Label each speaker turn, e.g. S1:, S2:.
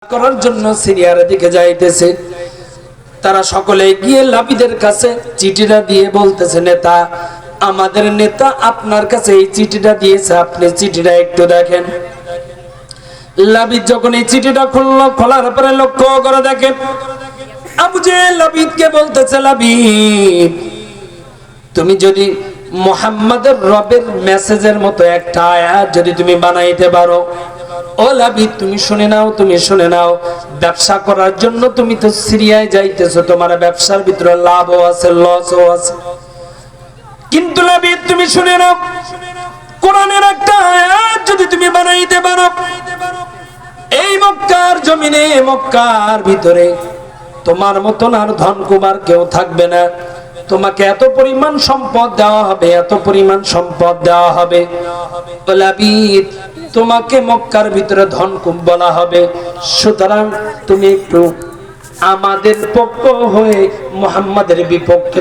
S1: করার জন্য সিরিয়ার দিকে যাইতেছে। তারা সকলে গিয়ে লাবিদের কাছে চিঠিটা দিয়ে বলতেছে, নেতা, আমাদের নেতা আপনার কাছে এই চিঠিটা দিয়েছে, আপনি চিঠিটা একটু দেখেন। লাবিদ যখন এই চিঠিটা খুললো, খোলার পরে লক্ষ্য করে দেখেন আবু জেহেল লাবিদকে বলতেছে, লাবিদ, তুমি যদি মুহাম্মাদের রবের মেসেজের মতো একটা আয়াত যদি তুমি বানাইতে পারো, ও লাবিদ তুমি শুনে নাও, তুমি শুনে নাও, ব্যবসা করার জন্য তুমি তো সিরিয়ায় যাইতেছো, তোমার ব্যবসার ভিতরে লাভও আছে লসও আছে, কিন্তু লাবিদ তুমি শুনে নাও, কোরআনের একটা আয়াত যদি তুমি বানাইতে পারো, এই মক্কার জমিনে, মক্কার ভিতরে তোমার মতন আর ধন কুমার কেউ থাকবে না, তোমাকে এত পরিমাণ সম্পদ দেওয়া হবে, এত পরিমাণ সম্পদ দেওয়া হবে। লাবিদ, তোমাকে মক্কার ভিতরে ধন কুম বলা হবে, সুতরাং তুমি একটু আমাদের পক্ষ হয়ে মুহাম্মাদের বিপক্ষে